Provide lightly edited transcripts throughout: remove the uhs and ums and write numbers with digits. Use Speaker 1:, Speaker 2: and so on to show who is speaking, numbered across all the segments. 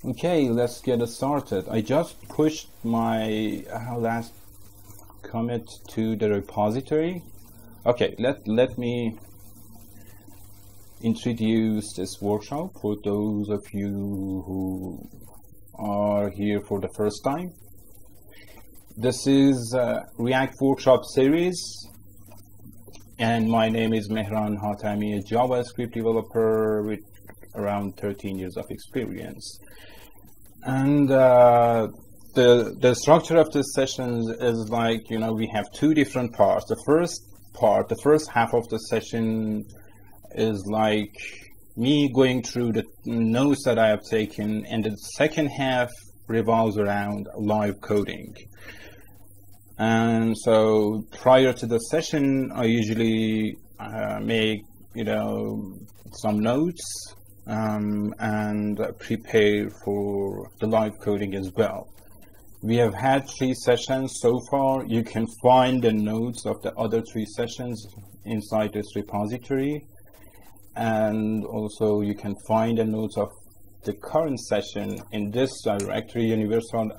Speaker 1: Okay, let's get started. I just pushed my last commit to the repository. Okay, let me introduce this workshop for those of you who are here for the first time. This is a React workshop series, and my name is Mehran Hatami, a JavaScript developer with around 13 years of experience. And the structure of this session is like, we have two different parts. The first half of the session is like me going through the notes that I have taken, and the second half revolves around live coding. And so prior to the session, I usually make, some notes and prepare for the live coding as well. We have had 3 sessions so far. You can find the notes of the other 3 sessions inside this repository. And also you can find the notes of the current session in this directory, Universal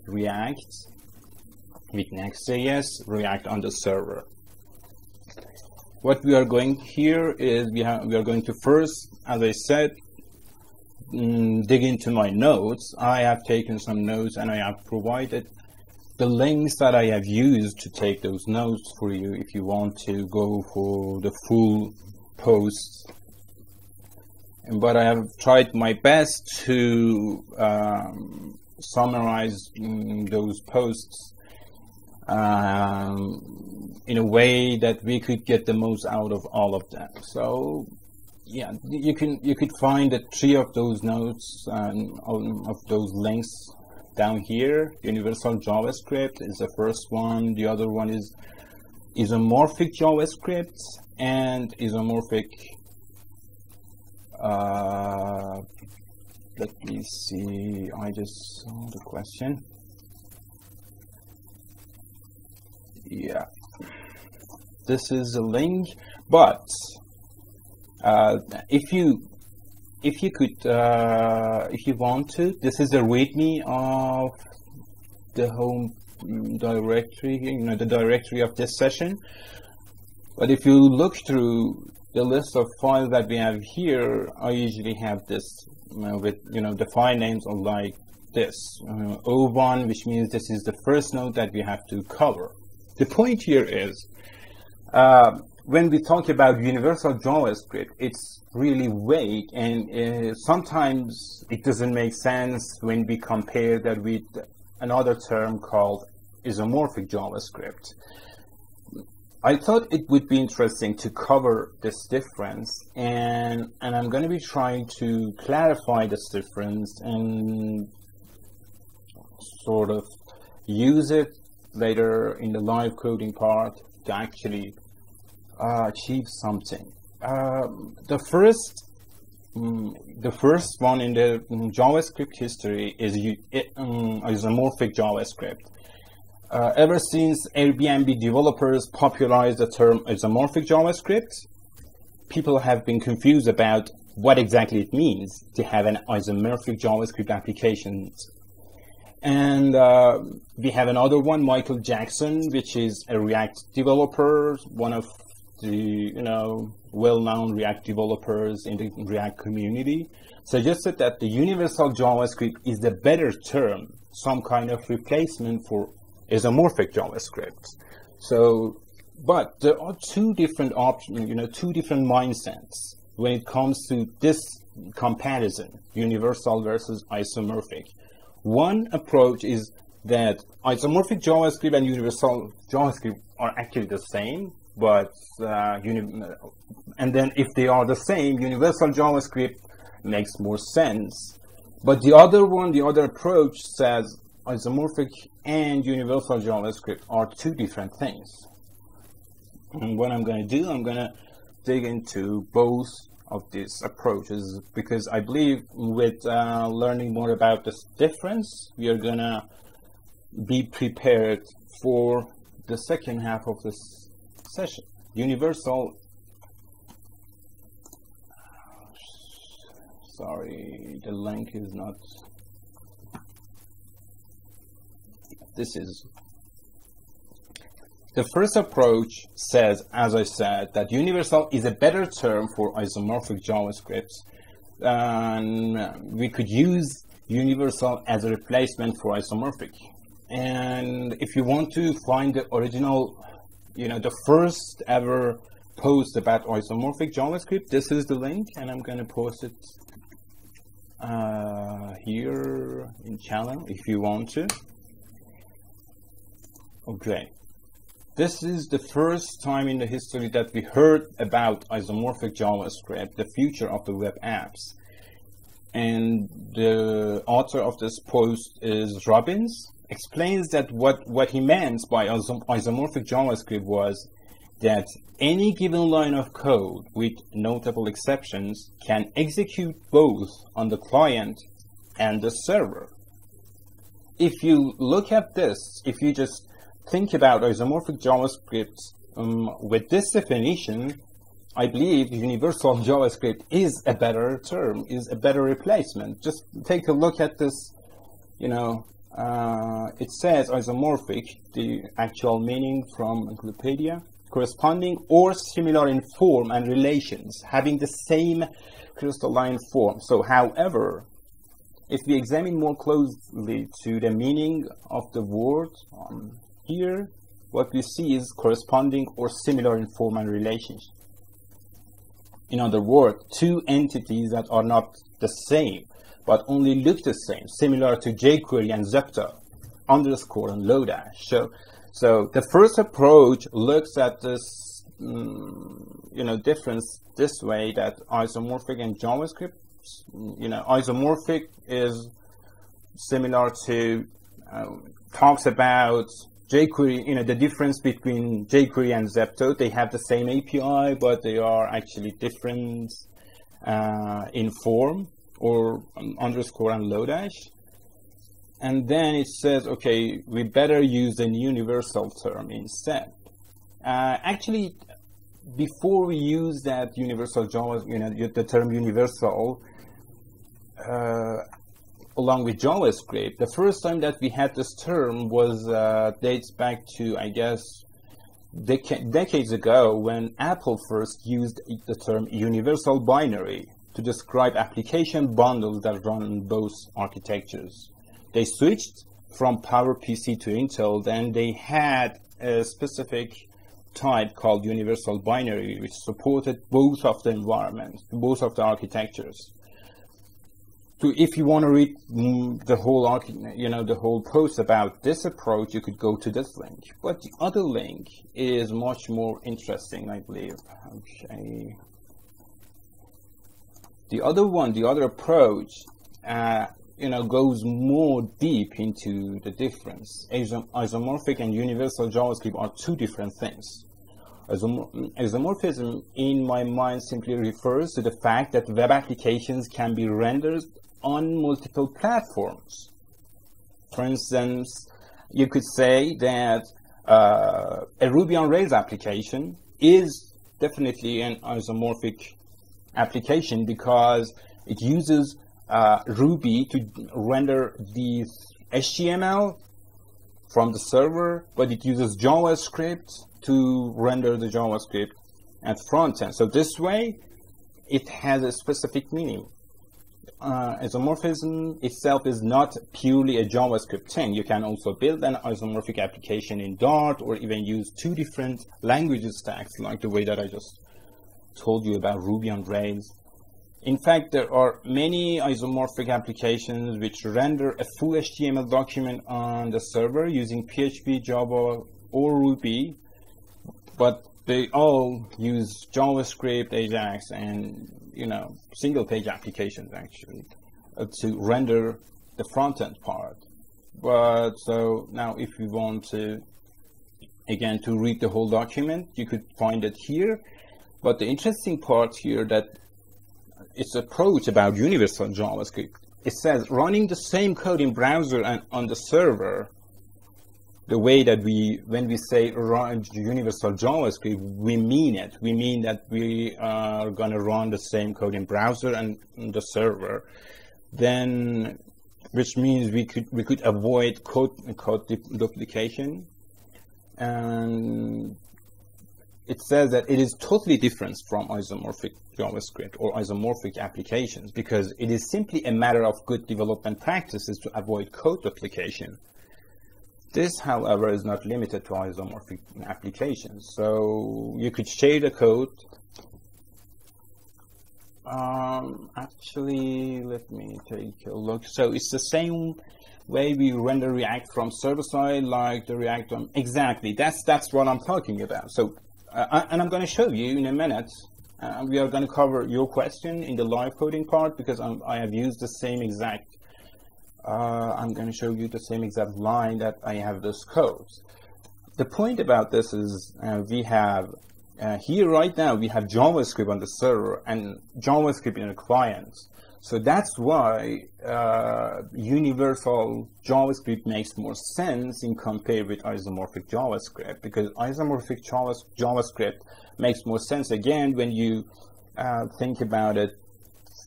Speaker 1: React with Next.js, React on the server. What we are going here is we are going to first, as I said, dig into my notes. I have taken some notes and I have provided the links that I have used to take those notes for you if you want to go for the full posts. But I have tried my best to summarize those posts in a way that we could get the most out of all of them. So yeah, you could find the 3 of those notes of those links down here. Universal-javascript is the first one. The other one is isomorphic JavaScript and isomorphic. Let me see. I just saw the question. Yeah, this is a link, but if you want to, this is a README of the home directory, the directory of this session. But if you look through the list of files that we have here, I usually have this with the file names are like this, O1, which means this is the first node that we have to cover. The point here is, when we talk about universal JavaScript, it's really vague, and sometimes it doesn't make sense when we compare that with another term called isomorphic JavaScript. I thought it would be interesting to cover this difference, and I'm going to be trying to clarify this difference and sort of use it later in the live coding part to actually achieve something. The first one in the JavaScript history is isomorphic JavaScript. Ever since Airbnb developers popularized the term isomorphic JavaScript, people have been confused about what exactly it means to have an isomorphic JavaScript application. And we have another one, Michael Jackson, which is a React developer, one of the well-known React developers in the React community, suggested that the universal JavaScript is the better term, some kind of replacement for isomorphic JavaScript. So, but there are 2 different options, 2 different mindsets when it comes to this comparison, universal versus isomorphic. One approach is that isomorphic JavaScript and universal JavaScript are actually the same, but and then if they are the same, universal JavaScript makes more sense. But the other approach says isomorphic and universal JavaScript are 2 different things. And what I'm going to do, I'm going to dig into both of these approaches, because I believe with learning more about this difference, we are going to be prepared for the second half of this session. Universal sorry, the link is not, this is, the first approach says, as I said, that universal is a better term for isomorphic JavaScript, and we could use universal as a replacement for isomorphic. And if you want to find the original, the first ever post about isomorphic JavaScript, this is the link, and I'm going to post it here in channel if you want to. Okay. This is the first time in the history that we heard about isomorphic JavaScript, the future of the web apps. And the author of this post is Robbins, explains that what he meant by isomorphic JavaScript was that any given line of code, with notable exceptions, can execute both on the client and the server. If you look at this, if you just think about isomorphic JavaScript with this definition, I believe universal JavaScript is a better term, is a better replacement. Just take a look at this, it says isomorphic, the actual meaning from Wikipedia, corresponding or similar in form and relations, having the same crystalline form. So, however, if we examine more closely to the meaning of the word here, what we see is corresponding or similar in form and relations. In other words, two entities that are not the same, but only look the same, similar to jQuery and Zepto, underscore and Lodash. So the first approach looks at this, difference this way, that isomorphic and JavaScript, isomorphic is similar to, talks about jQuery, the difference between jQuery and Zepto. They have the same API, but they are actually different in form, or underscore and Lodash. And then it says, okay, we better use the universal term instead. Actually, before we use that universal the term universal, along with JavaScript, the first time that we had this term was dates back to, I guess, decades ago, when Apple first used the term universal binary to describe application bundles that run on both architectures. They switched from PowerPC to Intel, then they had a specific type called universal binary, which supported both of the environments, both of the architectures. So if you want to read the whole, the whole post about this approach, you could go to this link. But the other link is much more interesting, I believe. Okay. The other approach, goes more deep into the difference. Isomorphic and universal JavaScript are two different things. Isomorphism, in my mind, simply refers to the fact that web applications can be rendered on multiple platforms. For instance, you could say that a Ruby on Rails application is definitely an isomorphic application because it uses Ruby to render the HTML from the server, but it uses JavaScript to render the JavaScript at front end. So this way, it has a specific meaning. Isomorphism itself is not purely a JavaScript thing. You can also build an isomorphic application in Dart, or even use two different language stacks, like the way that I just told you about Ruby on Rails. In fact, there are many isomorphic applications which render a full HTML document on the server using PHP, Java, or Ruby, but they all use JavaScript, Ajax, and single-page applications actually to render the front-end part. But so now, if you want to, again, to read the whole document, you could find it here. But the interesting part here, that its approach about universal JavaScript, it says running the same code in browser and on the server the way that when we say run universal JavaScript, we mean it. We mean that we are going to run the same code in browser and the server. Then, which means we could avoid code duplication. And it says that it is totally different from isomorphic JavaScript or isomorphic applications, because it is simply a matter of good development practices to avoid code duplication. This, however, is not limited to isomorphic applications. So you could share the code. Actually, let me take a look. So it's the same way we render React from server side, like the React on. Exactly, that's what I'm talking about. So, and I'm going to show you in a minute. We are going to cover your question in the live coding part, because I have used the same exact. I'm going to show you the same exact line that I have this code. The point about this is we have here right now we have JavaScript on the server and JavaScript in the client. So that's why universal JavaScript makes more sense in compared with isomorphic JavaScript, because isomorphic JavaScript makes more sense again when you think about it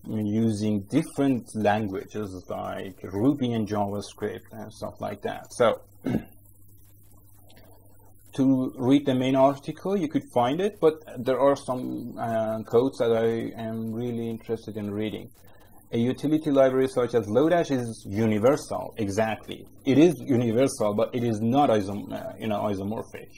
Speaker 1: using different languages like Ruby and JavaScript and stuff like that. So to read the main article, you could find it, but there are some codes that I am really interested in reading. A utility library such as Lodash is universal. Exactly, it is universal, but it is not isomorphic,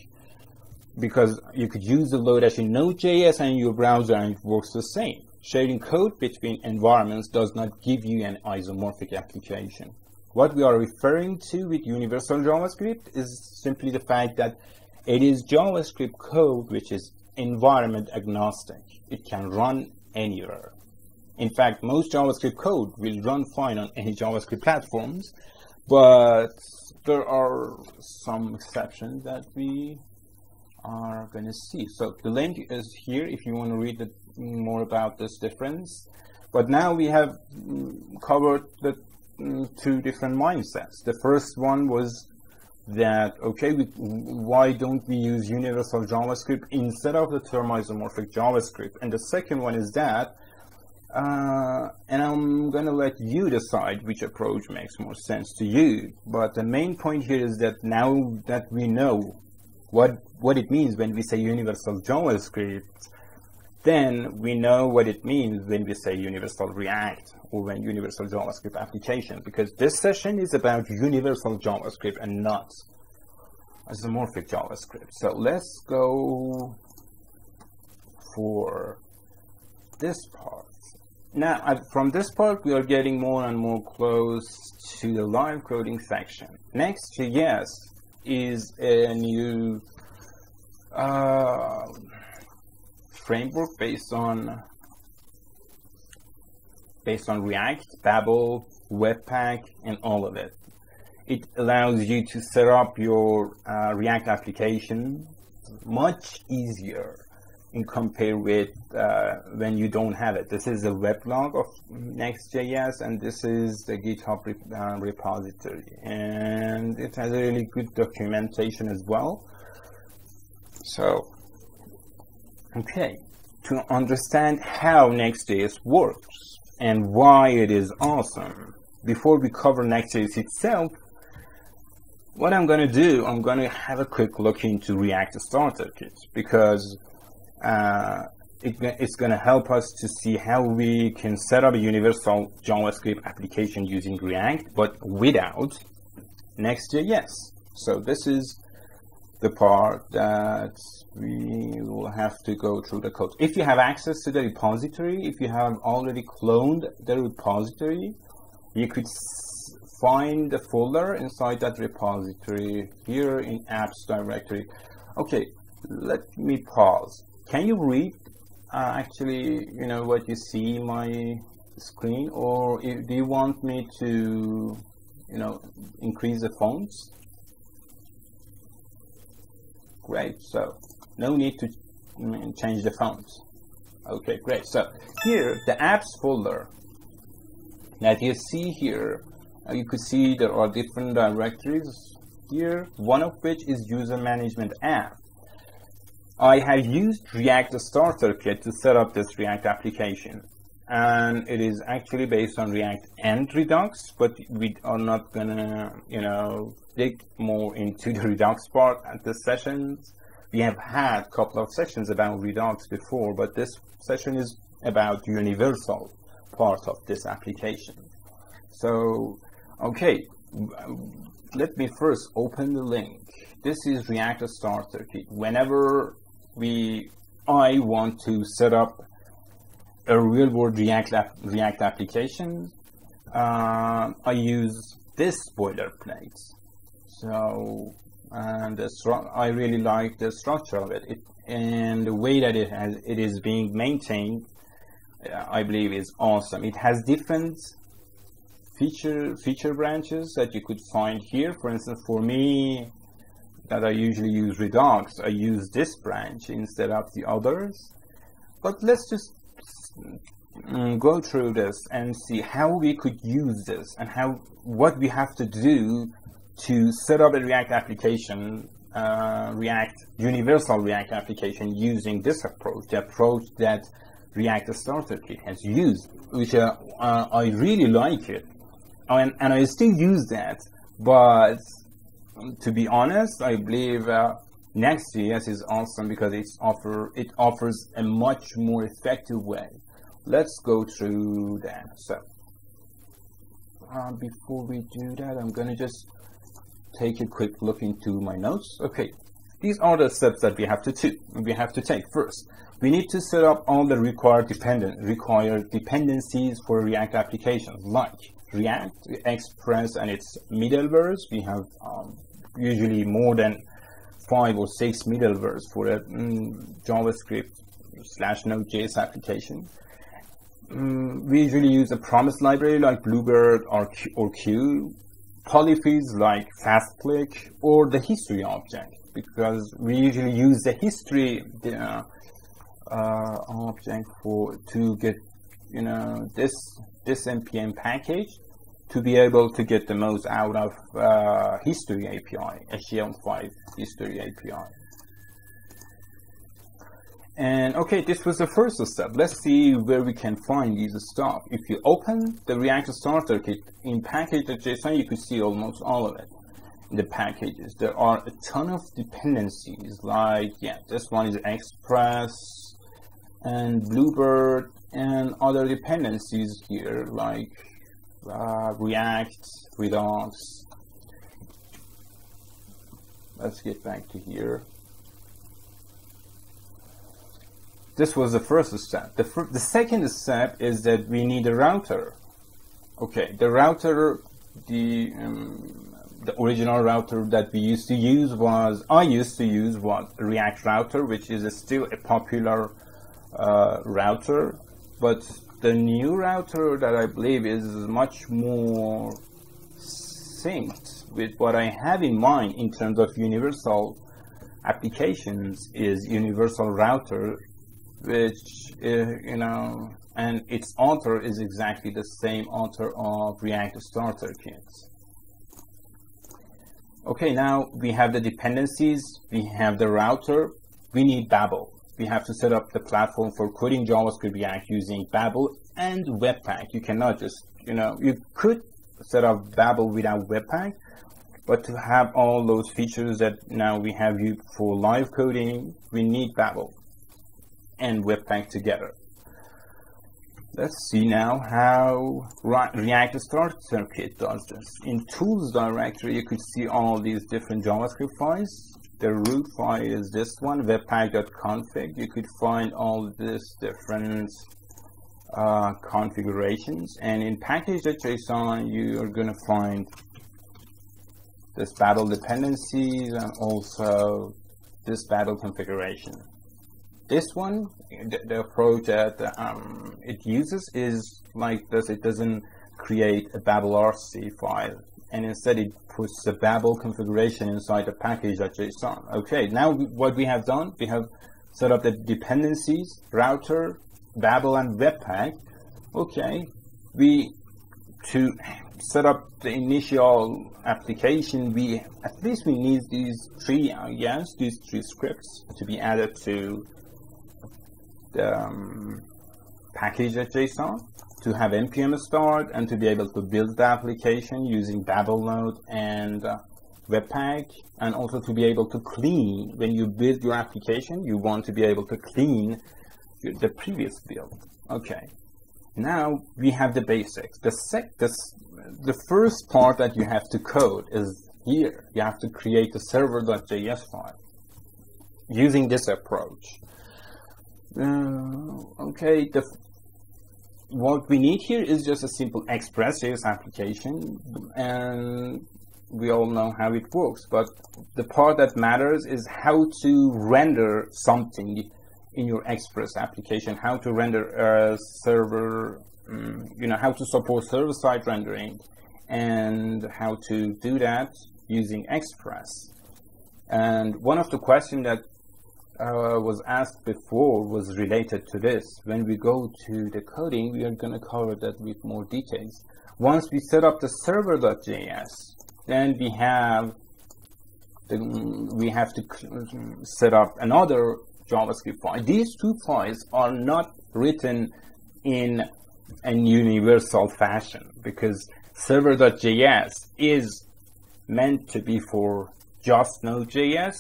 Speaker 1: because you could use the Lodash in Node.js and in your browser and it works the same. Sharing code between environments does not give you an isomorphic application. What we are referring to with universal JavaScript is simply the fact that it is JavaScript code which is environment agnostic. It can run anywhere. In fact, most JavaScript code will run fine on any JavaScript platforms, but there are some exceptions that we are going to see. So the link is here if you want to read more about this difference. But now we have covered the two different mindsets. The first one was that, okay, why don't we use universal JavaScript instead of the term isomorphic JavaScript? And the second one is that, and I'm going to let you decide which approach makes more sense to you. But the main point here is that now that we know what it means when we say universal JavaScript, then we know what it means when we say universal React or when universal JavaScript application, because this session is about universal JavaScript and not isomorphic JavaScript. So let's go for this part. Now, from this part, we are getting more and more close to the live coding section. Next.js is a new framework based on React, Babel, Webpack, and all of it. It allows you to set up your React application much easier in compare with when you don't have it. This is a weblog of Next.js, and this is the GitHub repository, and it has a really good documentation as well. So, okay, to understand how Next.js works and why it is awesome, before we cover Next.js itself, what I'm going to do, I'm going to have a quick look into React Starter Kit, because it's going to help us to see how we can set up a universal JavaScript application using React, but without Next.js. So this is the part that we will have to go through the code. If you have access to the repository, if you have already cloned the repository, you could find the folder inside that repository here in apps directory. Okay, let me pause. Can you read actually, what you see in my screen, or do you want me to, increase the fonts? Great, so no need to change the fonts. Okay, great. So here, the apps folder that you see here, you could see there are different directories. here, one of which is user management app. I have used React Starter Kit to set up this React application, and it is actually based on React and Redux, but we are not gonna, dig more into the Redux part at this session. We have had a couple of sessions about Redux before, but this session is about the universal part of this application. So, okay, let me first open the link. This is React Starter Kit. Whenever I want to set up a real-world React application, I use this boilerplate. So, and I really like the structure of it, and the way that it is being maintained, I believe is awesome. It has different feature branches that you could find here. For instance, for me, that I usually use Redux, I use this branch instead of the others. But let's just go through this and see how we could use this and what we have to do to set up a React application, universal React application, using this approach, the approach that React Starter Kit has used, which I really like it, and I still use that. But to be honest, I believe Next.js is awesome because it offers a much more effective way. Let's go through that. So before we do that, I'm going to just take a quick look into my notes. Okay, these are the steps that we have to take. First, we need to set up all the required dependencies for React applications, like React, Express, and its middlewares. We have usually more than 5 or 6 middlewares for a JavaScript/Node.js application. We usually use a promise library like Bluebird or Q, polyfills like FastClick, or the history object, because we usually use the history object to get this npm package to be able to get the most out of history API, HTML5 history API. And okay, this was the first step. Let's see where we can find these stuff. If you open the React Starter Kit in package.json, you can see almost all of it. In the packages, there are a ton of dependencies, like, this one is Express and Bluebird, and other dependencies here, like React, Redux. Let's get back to here. This was the first step. The second step is that we need a router. Okay, the router, the original router that I used to use was React router, which is still a popular router, but the new router that I believe is much more synced with what I have in mind in terms of universal applications is universal router, which and its author is exactly the same author of React Starter Kit. Okay, now we have the dependencies, we have the router, we need Babel. We have to set up the platform for coding JavaScript React using Babel and Webpack. You cannot just, you could set up Babel without Webpack, but to have all those features that now we have for live coding, we need Babel and Webpack together. Let's see now how React Starter Kit does this. In Tools directory, you could see all these different JavaScript files. The root file is this one, webpack.config. You could find all these different configurations. And in package.json, you are going to find this Babel dependencies and also this Babel configuration. This one, the approach that it uses is like this. It doesn't create a Babel RC file, and instead it puts the Babel configuration inside the package.json. Okay, now what we have done, we have set up the dependencies, router, Babel, and Webpack. Okay, set up the initial application, we need these three scripts to be added to the package.json, to have npm start, and to be able to build the application using Babel node and Webpack, and also to be able to clean. When you build your application, you want to be able to clean the previous build. Okay, now we have the basics. The first part that you have to code is here. You have to create a server.js file using this approach. Okay, what we need here is just a simple Express.js application, and we all know how it works, but the part that matters is how to render something in your Express application, how to render a server, how to support server-side rendering, and how to do that using Express. And one of the questions that was asked before was related to this. When we go to the coding, we are going to cover that with more details. Once we set up the server.js, then we have to set up another JavaScript file. These two files are not written in a universal fashion, because server.js is meant to be for just Node.js.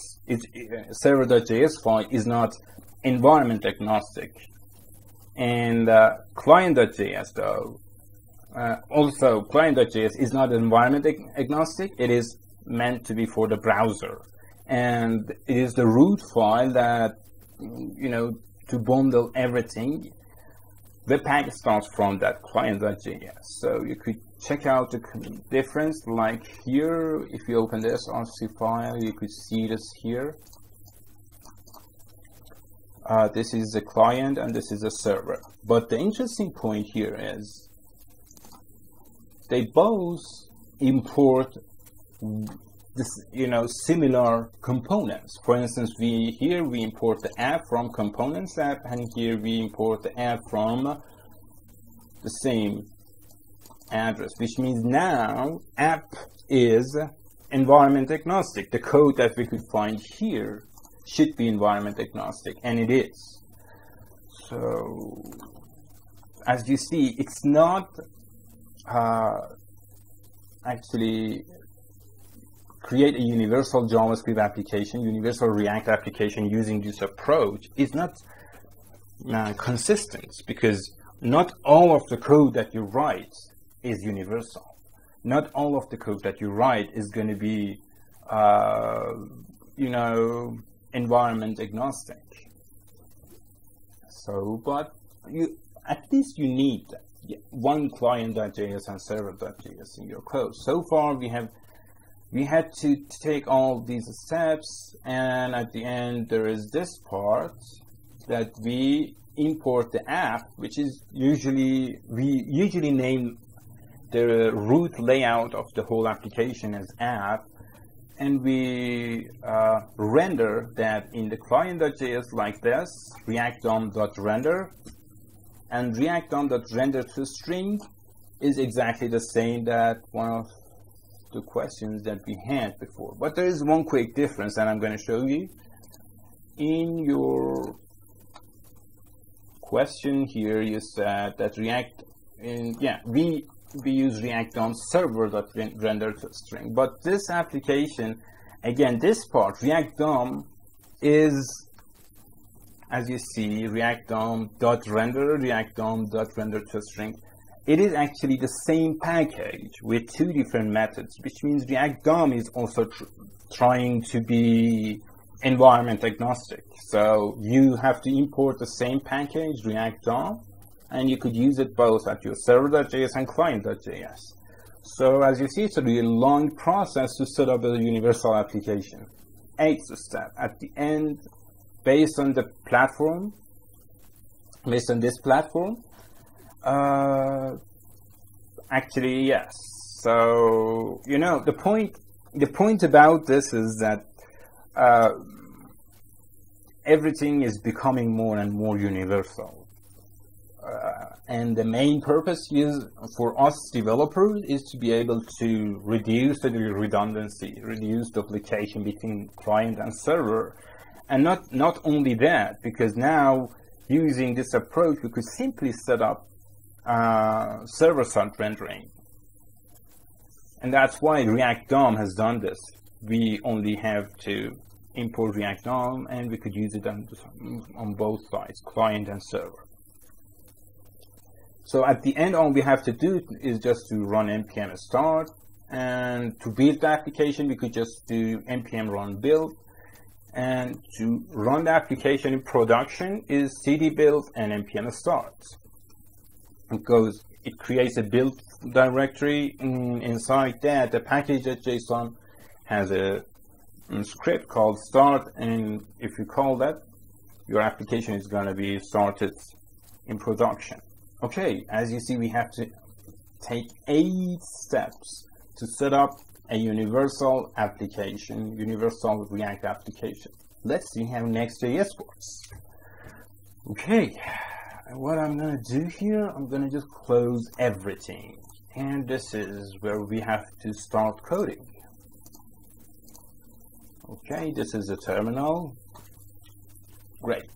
Speaker 1: Server.js file is not environment agnostic, and client.js though. Also, client.js is not environment agnostic. It is meant to be for the browser, and it is the root file that, to bundle everything. Webpack starts from that client.js. So you could check out the difference. Like here, if you open the src file, you could see this here. This is the client and this is the server. But the interesting point here is they both import this, similar components. For instance, here we import the app from components app, and here we import the app from the same address, which means now app is environment agnostic. The code that we could find here should be environment agnostic, and it is. So as you see, it's not actually create a universal JavaScript application, universal React application using this approach is not consistent, because not all of the code that you write is universal. Not all of the code that you write is going to be, environment agnostic. So, but at least you need one client.js and server.js in your code. So far, we had to take all these steps, and at the end there is this part that we import the app, which is we usually name the root layout of the whole application as app, and we render that in the client.js like this, react-dom.render, and react-dom.render to string is exactly the same that one of the questions that we had before. But there is one quick difference that I'm going to show you. In your question here, you said that we use react-dom server.render to string. But this application, again, this part, react-dom is, as you see, react-dom.render, react-dom.render to string. It is actually the same package with two different methods, which means React-DOM is also trying to be environment agnostic. So you have to import the same package, React-DOM, and you could use it both at your server.js and client.js. So as you see, it's a really long process to set up a universal application. 8th step, at the end, based on the platform, based on this platform, actually, yes. So, the point about this is that everything is becoming more and more universal. and the main purpose is for us developers is to be able to reduce the redundancy, reduce duplication between client and server. And not only that, because now using this approach, we could simply set up server-side rendering. And that's why React DOM has done this. We only have to import React DOM, and we could use it on both sides, client and server. So at the end, all we have to do is just to run npm start, and to build the application, we could just do npm run build. And to run the application in production is cd build and npm start. Because it creates a build directory. Inside that, the package.json has a script called start, and if you call that, your application is going to be started in production. Okay, as you see, we have to take 8 steps to set up a universal application, universal React application. Let's see how Next.js works. Okay, what I'm going to do here, I'm going to just close everything. And this is where we have to start coding. Okay, this is the terminal. Great.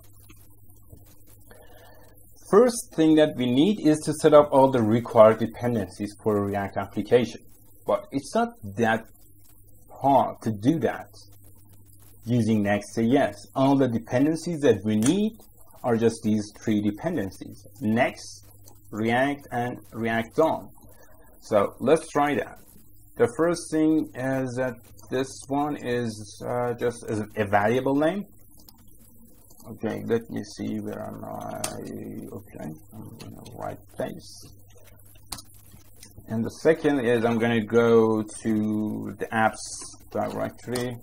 Speaker 1: First thing that we need is to set up all the required dependencies for a React application. But it's not that hard to do that using Next.js. All the dependencies that we need are just these 3 dependencies: Next, React, and React DOM. So let's try that. The first thing is that this one is just as a variable name. Okay, let me see where am I. Okay, I'm in the right place. And the second is I'm going to go to the apps directory.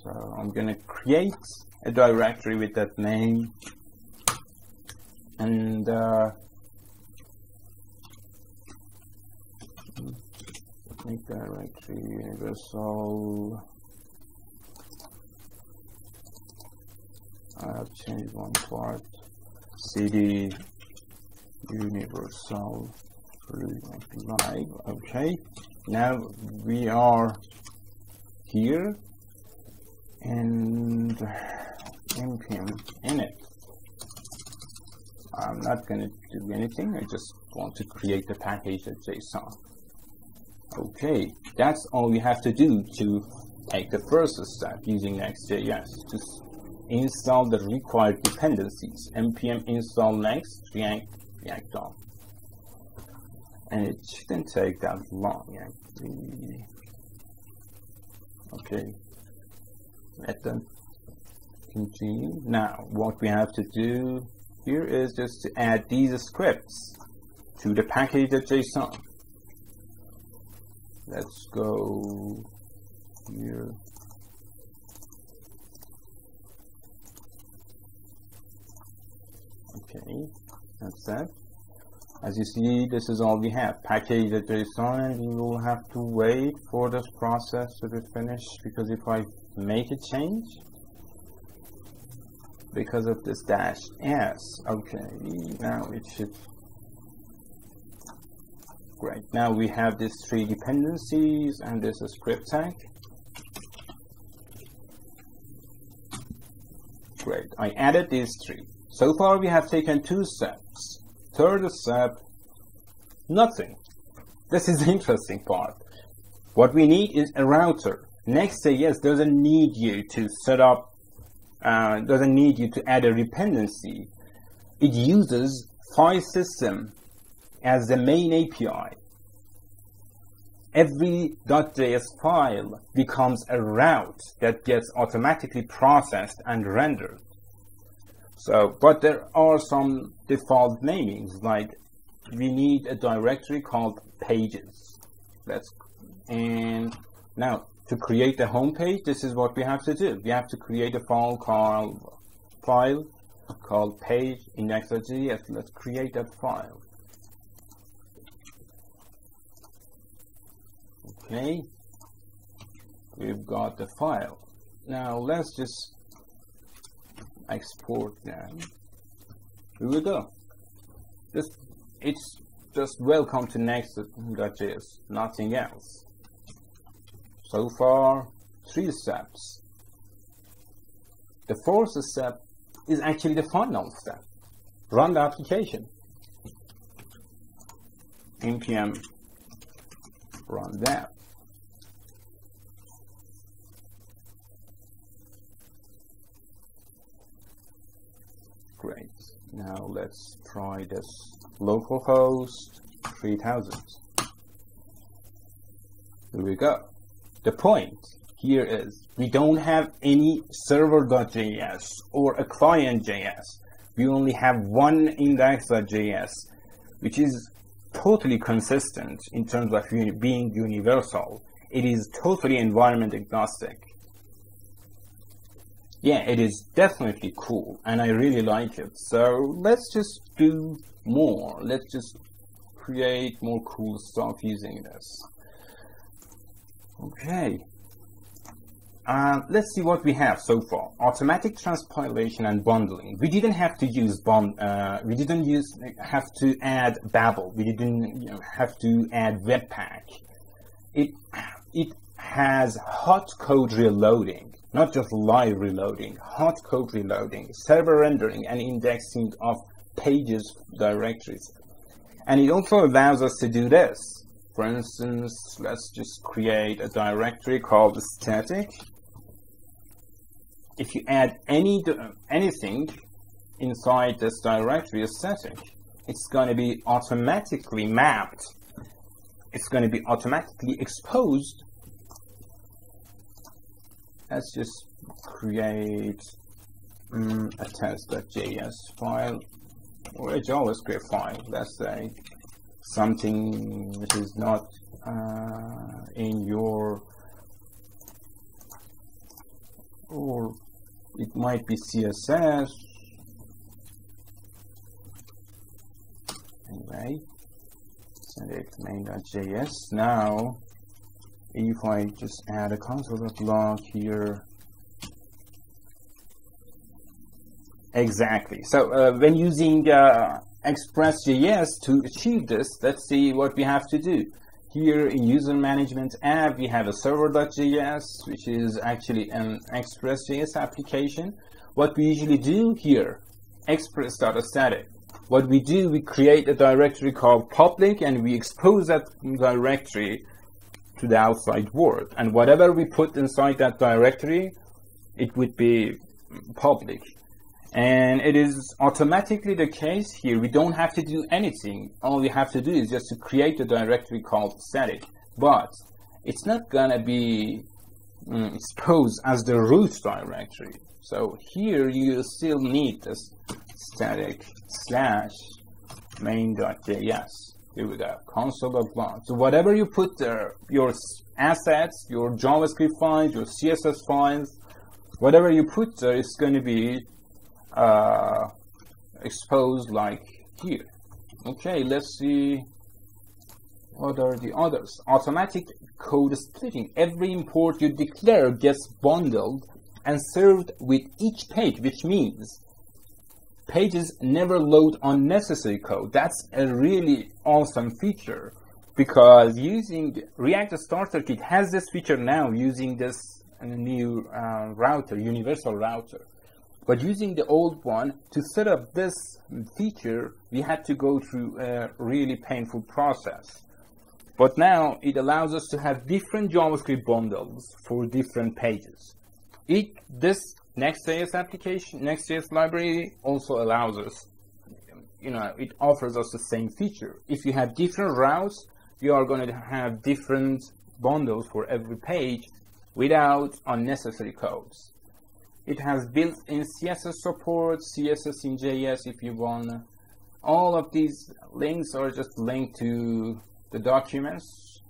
Speaker 1: So I'm going to create a directory with that name. And make directory universal. I'll change one part. cd universal live. Okay, now we are here, and npm init. I'm not going to do anything. I just want to create the package.json. Okay, that's all we have to do to take the first step using Next.js. To install the required dependencies, npm install next react DOM. And it shouldn't take that long, actually. Okay, let them continue. Now, what we have to do here is just to add these scripts to the package.json. Let's go here. Okay, that's that. As you see, this is all we have, package.json, and we will have to wait for this process to be finished, because if I make a change, because of this -s, okay, now it should, great. Now we have these 3 dependencies and this script tag. Great, I added these 3. So far we have taken 2 steps. Third step, nothing. This is the interesting part. What we need is a router. Next.js doesn't need you to set up, doesn't need you to add a dependency. It uses file system as the main API. Every .js file becomes a route that gets automatically processed and rendered. So, but there are some default namings, like we need a directory called pages. And now to create a home page, this is what we have to do. We have to create a file called page index.js. Let's create that file. Okay, we've got the file. Now let's just export them. Here we go. It's just welcome to Next.js, nothing else. So far, 3 steps. The 4th step is actually the final step. Run the application. npm run that. Great. Now let's try this. Localhost 3000. Here we go. The point here is we don't have any server.js or a client.js. We only have one index.js, which is totally consistent in terms of being universal. It is totally environment agnostic. Yeah, it is definitely cool, and I really like it. So let's just do more. Let's just create more cool stuff using this. Okay. Let's see what we have so far. Automatic transpilation and bundling. We didn't have to use we didn't have to add Babel. We didn't have to add Webpack. It has hot code reloading, not just live reloading. Hot code reloading, server rendering, and indexing of pages directories. And it also allows us to do this. For instance, let's just create a directory called static. If you add anything inside this directory as static, it's going to be automatically mapped. It's going to be automatically exposed. Let's just create a test.js file or a JavaScript file. Let's say something which is not in your, or it might be CSS. Anyway, select main.js. Now, if I just add a console.log here, exactly. So when using Express.js to achieve this, let's see what we have to do. Here in user management app, we have a server.js, which is actually an Express.js application. What we usually do here, express.static. What we do, we create a directory called public, and we expose that directory to the outside world. And whatever we put inside that directory, it would be public. And it is automatically the case here. We don't have to do anything. All we have to do is just to create a directory called static. But it's not going to be exposed as the root directory. So here you still need this static / main.js. Here we go, console.log. So whatever you put there, your assets, your JavaScript files, your CSS files, whatever you put there, it's going to be exposed like here. Okay, let's see what are the others. Automatic code splitting. Every import you declare gets bundled and served with each page, which means pages never load unnecessary code. That's a really awesome feature, because using React Starter Kit has this feature now using this new router, universal router. But using the old one, to set up this feature, we had to go through a really painful process. But now it allows us to have different JavaScript bundles for different pages. This Next.js application, Next.js library also allows us, it offers us the same feature. If you have different routes, you are going to have different bundles for every page without unnecessary codes. It has built-in CSS support, CSS in JS if you want. All of these links are just linked to the documents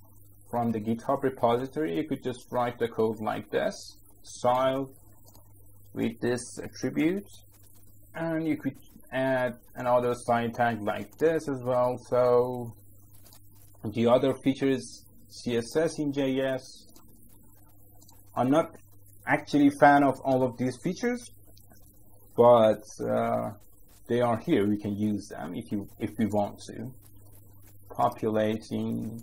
Speaker 1: from the GitHub repository. You could just write the code like this, style with this attribute, and you could add another style tag like this as well. So the other features, CSS in JS. I'm not actually a fan of all of these features, but they are here. We can use them if we want to. Populating.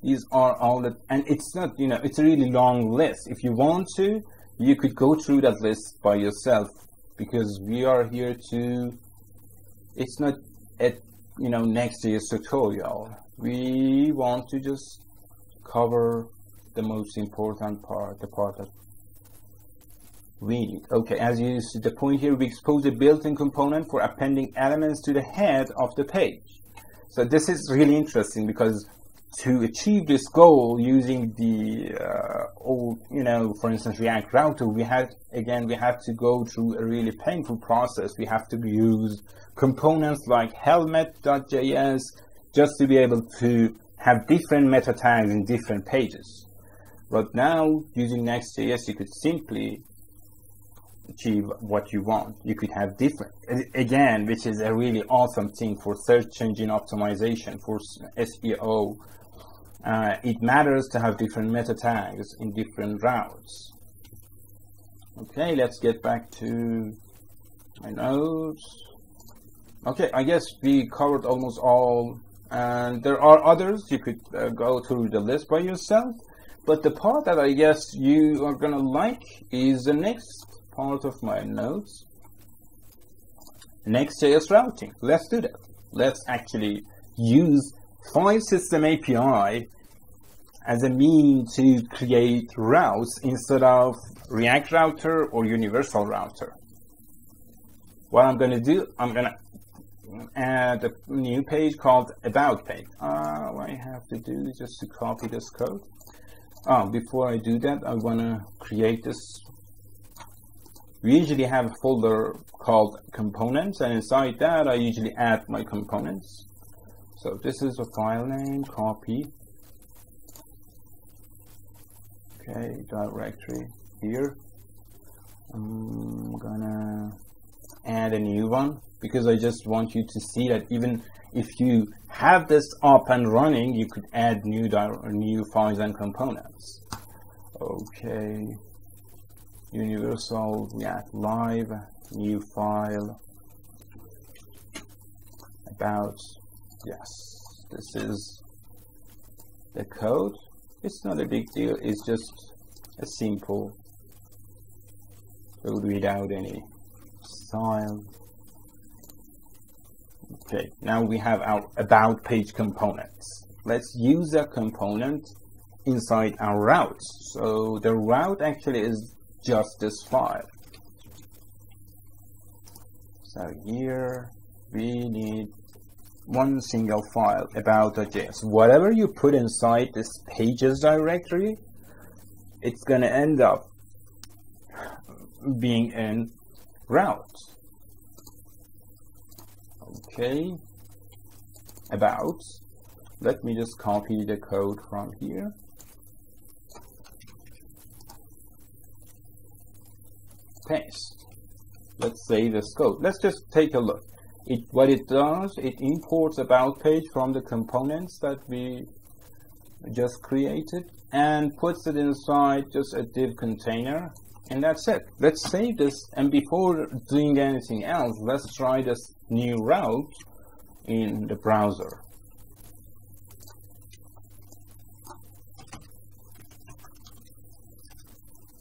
Speaker 1: These are all the, and it's not, it's a really long list. If you want to, you could go through that list by yourself, because we are here to, it's not a Next.js tutorial. We want to just cover the most important part, the part that we need. Okay, as you see the point here, we expose a built-in component for appending elements to the head of the page. So this is really interesting, because to achieve this goal using the old, for instance, React router, we have to go through a really painful process. We have to use components like helmet.js just to be able to have different meta tags in different pages. But now, using Next.js, you could simply achieve what you want. You could have different, again, which is a really awesome thing for search engine optimization, for SEO. It matters to have different meta tags in different routes. Okay, let's get back to my notes. Okay, I guess we covered almost all, and there are others. You could go through the list by yourself, but the part that I guess you are gonna like is the next part of my notes. Next.js routing. Let's do that. Let's actually use File System API as a means to create routes instead of React router or universal router. What I'm going to do, I'm going to add a new page called About page. What I have to do is just to copy this code. Before I do that, I want to create this. We usually have a folder called components, and inside that I usually add my components. So this is a file name, copy. Okay, directory here. I'm gonna add a new one, because I just want you to see that even if you have this up and running, you could add new files and components. Okay, universal React live, new file, about, yes, this is the code. It's not a big deal, it's just a simple code without any style. Okay, now we have our about page components. Let's use that component inside our routes. So the route actually is just this file. So here we need one single file, about.js. Whatever you put inside this pages directory, it's going to end up being in route. Okay, about. Let me just copy the code from here. Paste. Let's save this code. Let's just take a look. What it does, it imports about page from the components that we just created and puts it inside just a div container, and that's it. Let's save this, and before doing anything else, let's try this new route in the browser.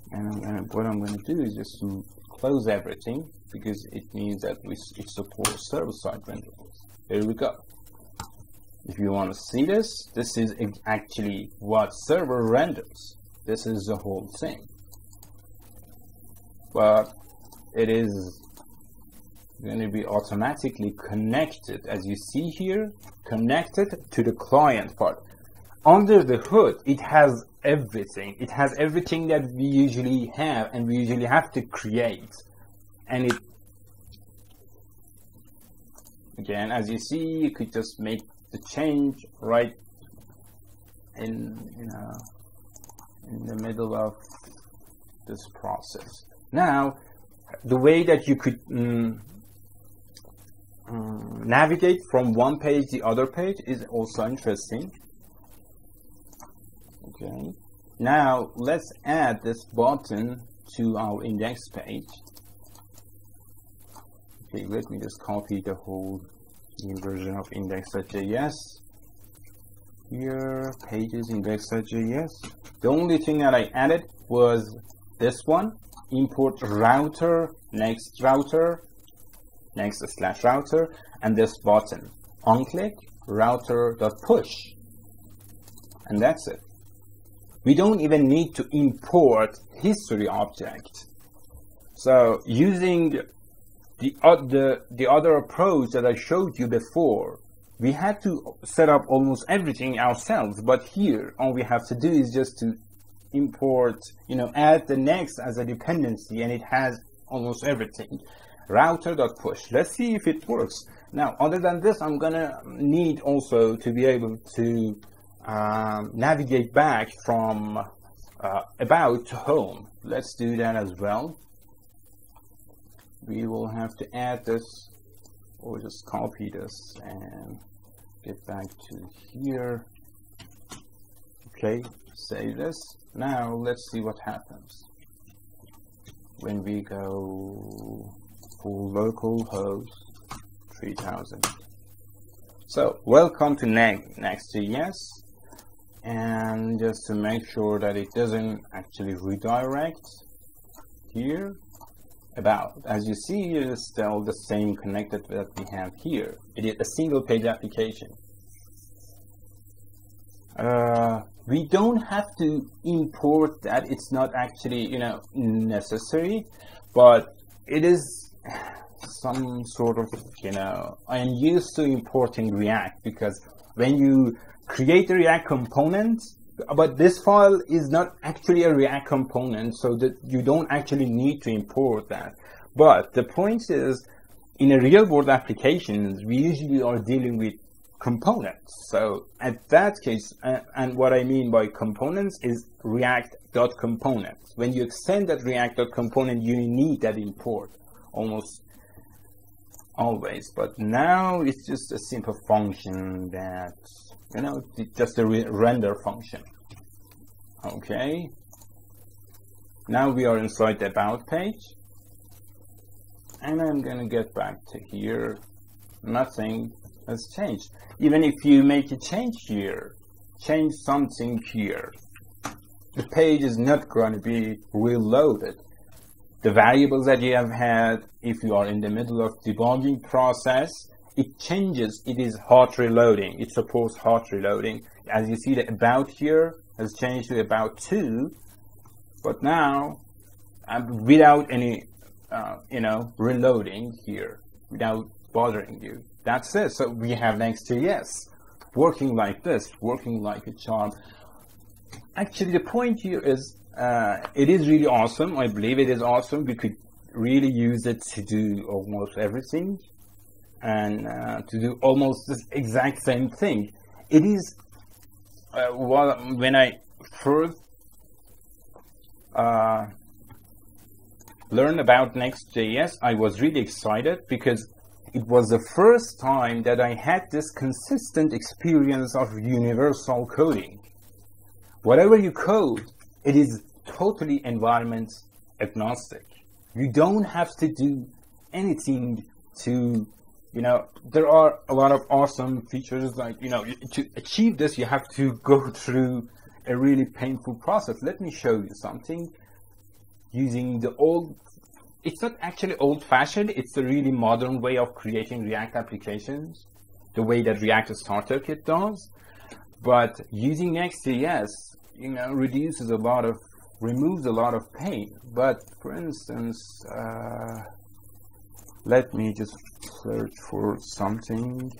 Speaker 1: And what I'm going to do is just to close everything, because it means that it supports server-side rendering. Here we go. If you want to see this, this is actually what server renders. This is the whole thing. But it is going to be automatically connected, as you see here, connected to the client part. Under the hood, it has everything. It has everything that we usually have, and we usually have to create. And it, again, as you see, you could just make the change right in the middle of this process. Now, the way that you could navigate from one page to the other page is also interesting. Okay. Now, let's add this button to our index page. Okay, let me just copy the whole new version of index.js. Here, pages index.js. The only thing that I added was this one, import router, next router, next/router, and this button, onclick router.push, and that's it. We don't even need to import history object. So using the other approach that I showed you before, we had to set up almost everything ourselves, but here all we have to do is just to import, add the next as a dependency, and it has almost everything. Router.push. Let's see if it works. Now, other than this, I'm gonna need also to be able to navigate back from about to home. Let's do that as well. We will have to add this, or just copy this and get back to here. Okay, save this. Now let's see what happens when we go for localhost 3000. So welcome to Next.js, and just to make sure that it doesn't actually redirect here, as you see, it is still the same connected that we have here. It is a single page application. We don't have to import that. It's not actually, necessary, but it is some sort of, I am used to importing React, because when you create a React component, but this file is not actually a React component, so that you don't actually need to import that. But the point is, in a real world applications, we usually are dealing with components. So at that case, and what I mean by components is React.components. When you extend that React.component, you need that import almost always. But now it's just a simple function that, just a render function. Okay. Now we are inside the about page, and I'm going to get back to here. Nothing has changed. Even if you make a change here, change something here, the page is not going to be reloaded. The variables that you have had, if you are in the middle of debugging process, it changes. It is hot reloading. It supports hot reloading. As you see, the about here has changed to about 2, but now without any reloading here, without bothering you. That's it. So we have Next.js working like this, working like a charm. Actually, the point here is it is really awesome. I believe it is awesome. We could really use it to do almost everything, and to do almost the exact same thing. It is when I first learned about Next.js, I was really excited, because it was the first time that I had this consistent experience of universal coding. Whatever you code, it is totally environment agnostic. You don't have to do anything to, there are a lot of awesome features, like, to achieve this, you have to go through a really painful process. Let me show you something using the old, it's not actually old-fashioned, it's a really modern way of creating React applications, the way that React Starter Kit does. But using Next.js, removes a lot of pain. But for instance, let me just search for something.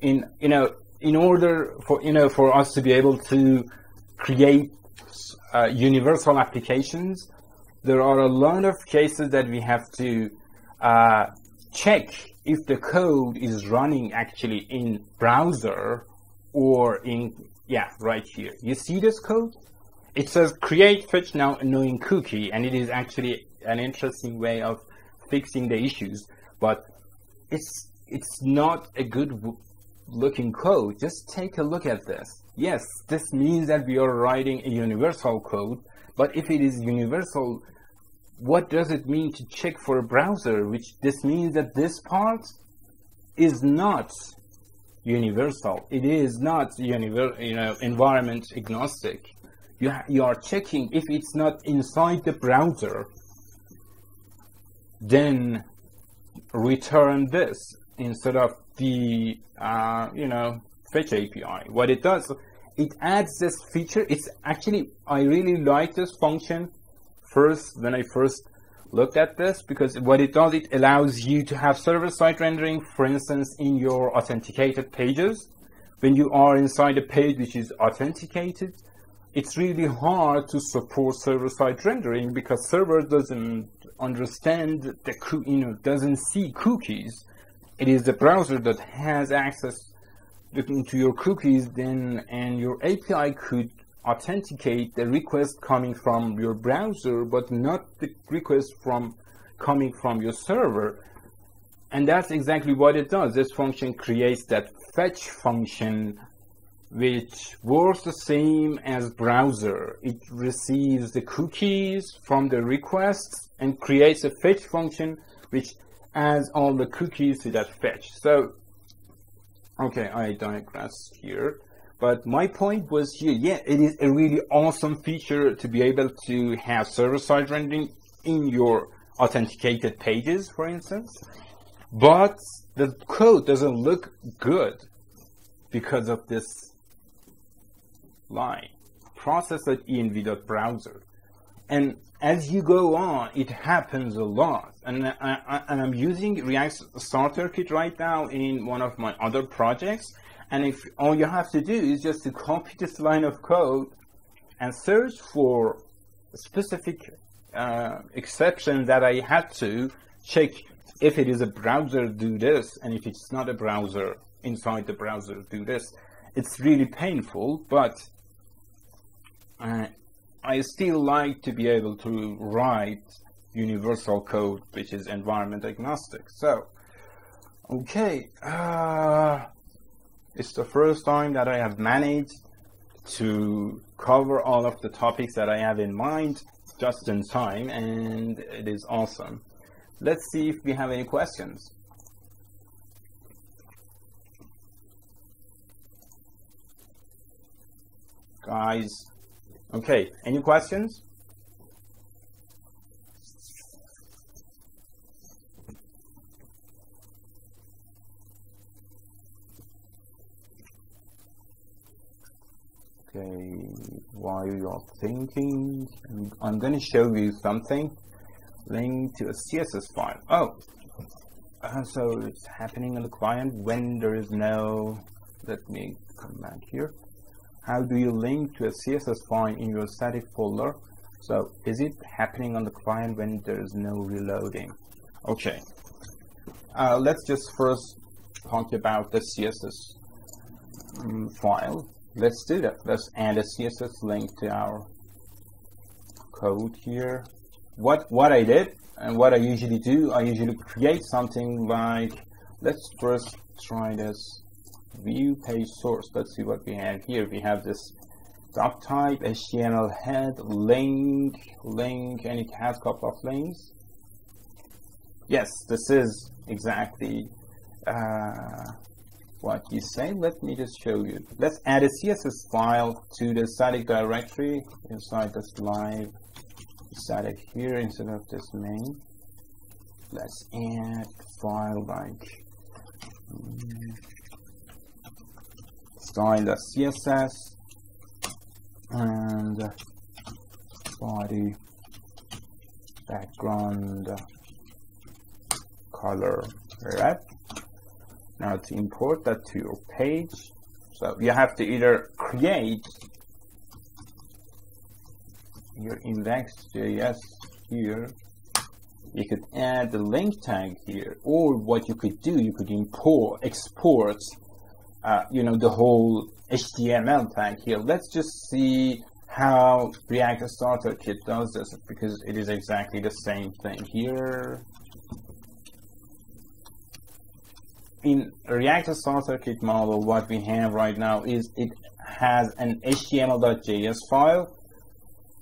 Speaker 1: In order for us to be able to create universal applications, there are a lot of cases that we have to check if the code is running actually in browser or in, right here. You see this code? It says create fetch now annoying cookie, and it is actually an interesting way of fixing the issues, but it's not a good looking code. Just take a look at this. Yes, this means that we are writing a universal code, but if it is universal what does it mean to check for a browser? Which this means that this part is not universal. It is not environment agnostic. You are checking if it's not inside the browser, then return this instead of the fetch API. What it does, it adds this feature. It's actually, I really like this function when I first looked at this, because what it does, it allows you to have server-side rendering, for instance, in your authenticated pages. When you are inside a page which is authenticated, it's really hard to support server-side rendering because server doesn't understand doesn't see cookies. It is the browser that has access to your cookies, and your API could authenticate the request coming from your browser, but not the request coming from your server. And that's exactly what it does. This function creates that fetch function, which works the same as browser. It receives the cookies from the requests and creates a fetch function which adds all the cookies to that fetch. So, okay, I digress here. But my point was here, yeah, it is a really awesome feature to be able to have server-side rendering in your authenticated pages, for instance. But the code doesn't look good because of this line, process.env.browser. And as you go on, it happens a lot. And I'm using React Starter Kit right now in one of my other projects. And if all you have to do is just to copy this line of code and search for a specific exception that I had to check if it is a browser, do this, and if it's not a browser, inside the browser, do this. It's really painful, but I still like to be able to write universal code which is environment agnostic. So, okay. It's the first time that I have managed to cover all of the topics that I have in mind just in time, and it is awesome. Let's see if we have any questions. Guys, okay, any questions? Okay, while you're thinking, I'm going to show you something. Link to a CSS file. Oh, so it's happening on the client when there is no, let me come back here. How do you link to a CSS file in your static folder? So is it happening on the client when there is no reloading? Okay, let's just first talk about the CSS file. Let's do that. Let's add a CSS link to our code here. What I did and what I usually do, I usually create something like, let's first try this view page source. Let's see what we have here. We have this doc type, HTML head, link, and it has a couple of links. Yes, this is exactly what you say. Let me just show you. Let's add a CSS file to the static directory inside this live static here instead of this main. Let's add file like style.css and body background color red. Now to import that to your page, so you have to either create your Next.js here, you could add the link tag here, or what you could do, you could export the whole HTML tag here. Let's just see how React Starter Kit does this, because it is exactly the same thing here. In React Starter Kit model, what we have right now is it has an HTML.js file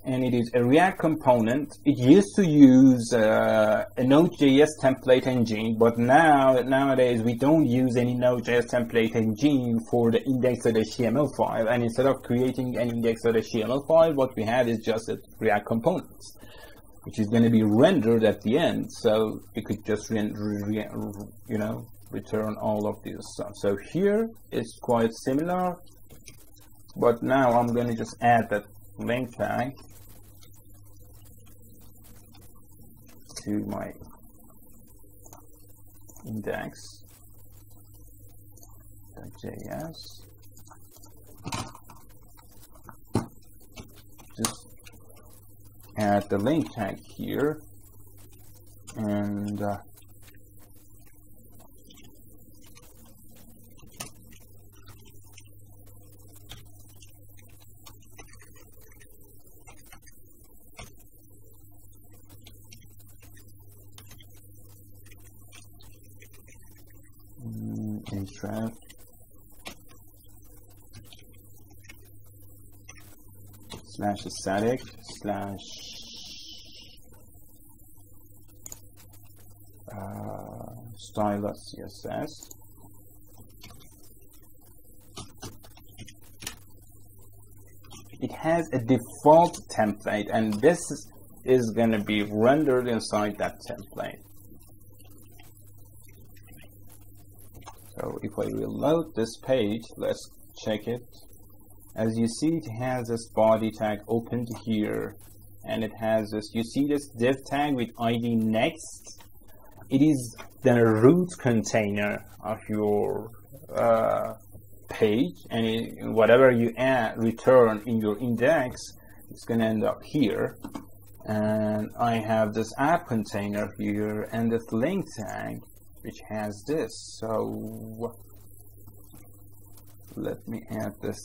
Speaker 1: and it is a React component. It used to use a Node.js template engine, but nowadays we don't use any Node.js template engine for the index.html file. And instead of creating an index.html file, what we have is just a React components, which is going to be rendered at the end. So we could just return all of this stuff. So here it's quite similar, but now I'm going to just add that link tag to my index.js. Just add the link tag here, and href /static/ style.css. It has a default template, and this is going to be rendered inside that template. So if I reload this page, let's check it. As you see, it has this body tag opened here, and it has this, you see this div tag with ID next. It is the root container of your page, and whatever you return in your index, it's going to end up here. And I have this app container here, and this link tag, which has this. So let me add this.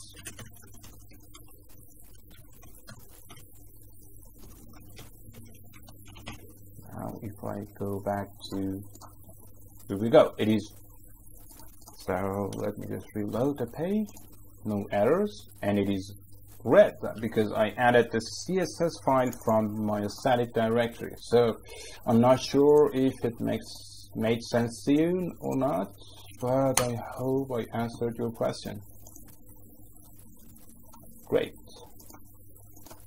Speaker 1: Now if I go back to, here we go, it is. So let me just reload the page, no errors, and it is red because I added the CSS file from my static directory. So I'm not sure if it made sense to you or not, but I hope I answered your question. Great.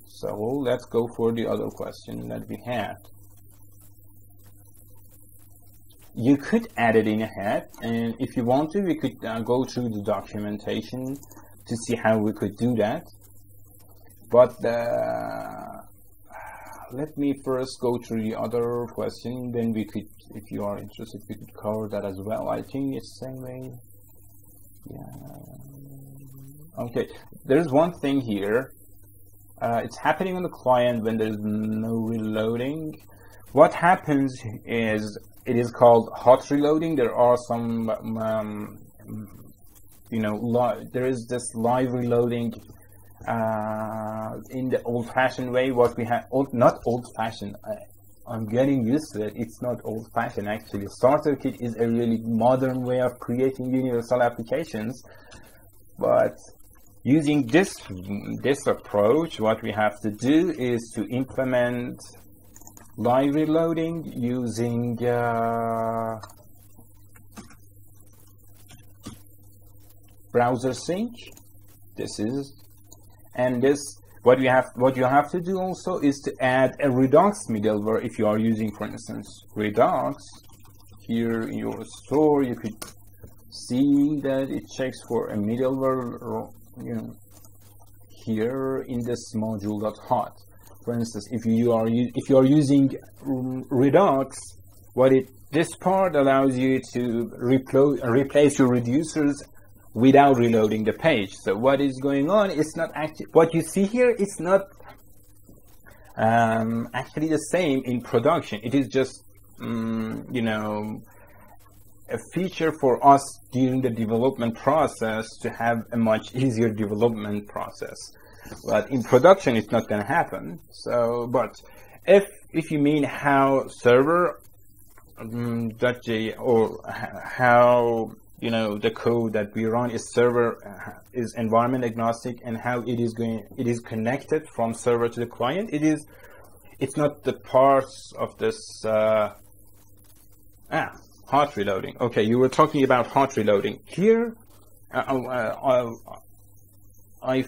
Speaker 1: So let's go for the other question that we had. You could add it in ahead, and if you want to, we could go through the documentation to see how we could do that. But let me first go through the other question, then we could, if you are interested, we could cover that as well. I think it's the same way. Yeah. Okay, there's one thing here. It's happening on the client when there's no reloading. What happens is, it is called hot reloading. There are some, there is this live reloading in the old-fashioned way. What we have, not old-fashioned. I'm getting used to it. It's not old-fashioned actually. Starter Kit is a really modern way of creating universal applications. But using this approach, what we have to do is to implement live reloading using browser sync. What you have to do also is to add a Redux middleware. If you are using, for instance, Redux here in your store, you could see that it checks for a middleware, here in this module.hot. For instance, if you are using Redux, this part allows you to replace your reducers without reloading the page. So what is going on? It's not actually what you see here. It's not actually the same in production. It is just a feature for us during the development process to have a much easier development process. But in production, it's not going to happen. So, but if you mean how server.js or how the code that we run is is environment agnostic, and how it is connected from server to the client. It's not the parts of this hot reloading. Okay, you were talking about hot reloading. Here I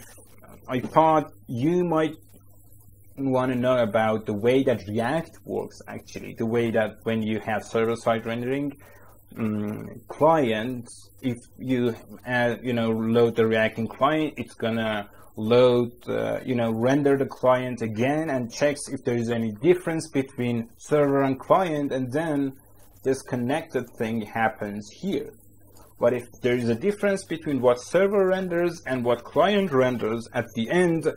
Speaker 1: thought you might want to know about the way that React works, actually, the way that when you have server-side rendering, clients, if you load the React in client, it's gonna load render the client again and checks if there is any difference between server and client, and then this connected thing happens here. But if there is a difference between what server renders and what client renders, at the end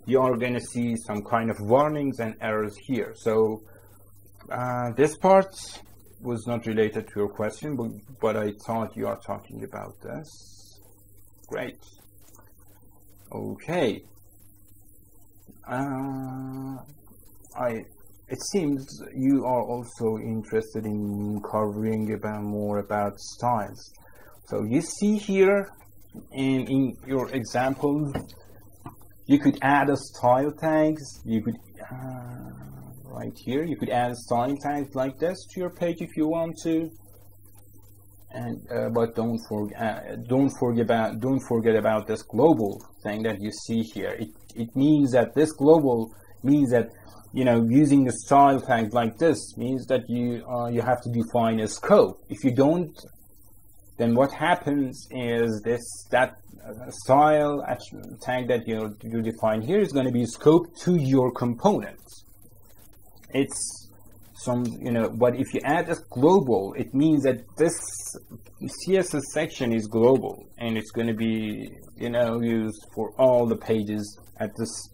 Speaker 1: you are going to see some kind of warnings and errors here. So this part was not related to your question, but I thought you are talking about this. Great. Okay. It seems you are also interested in covering more about styles. So you see here in your example, you could add a style tags. You could right here, you could add style tags like this to your page if you want to. And but don't forget about this global thing that you see here. It means that this global means that using the style tag like this means that you have to define a scope. If you don't, then what happens is that style tag that you define here is going to be scoped to your components. It's but if you add this global, it means that this CSS section is global, and it's going to be used for all the pages at this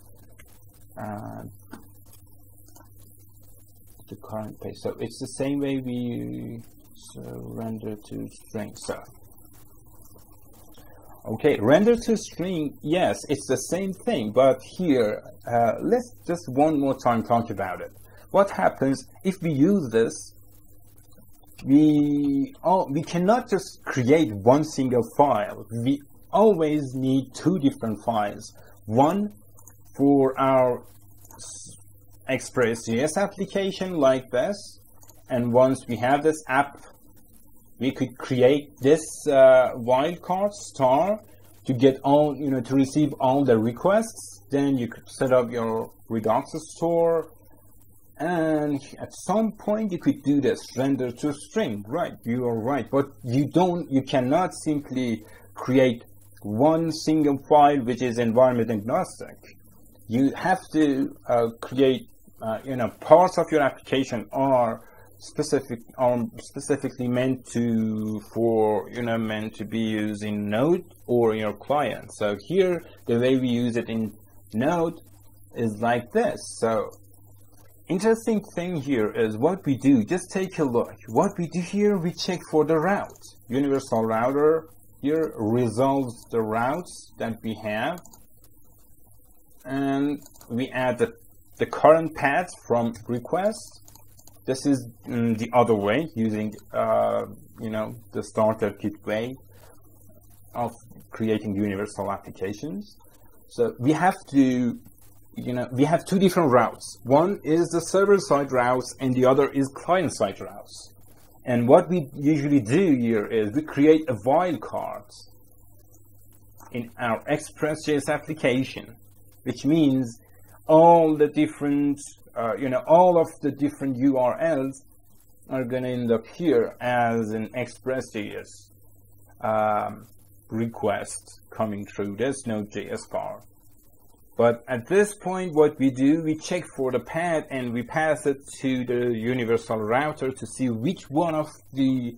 Speaker 1: the current page. So it's the same way we render to string. So okay, render to string, yes, it's the same thing, but here let's just one more time talk about it. What happens if we use this? We cannot just create one single file. We always need two different files. One for our Express.js application like this, and once we have this app, we could create this wildcard star to get all to receive all the requests. Then you could set up your Redux store, and at some point you could do this render to string. Right, you are right, but you cannot simply create one single file which is environment agnostic. You have to create parts of your application are specifically meant to be used in Node or in your client. So here the way we use it in Node is like this. So interesting thing here is what we do. Just take a look. What we do here, we check for the route. Universal router here resolves the routes that we have, and we add the current path from request. This is the other way, using the starter kit way of creating universal applications. So we have to we have two different routes. One is the server-side routes, and the other is client-side routes. And what we usually do here is we create a wildcard in our Express.js application, which means all the different, all of the different URLs are going to end up here as an Express.js request coming through this Node.js bar. But at this point, what we do, we check for the path and we pass it to the universal router to see which one of the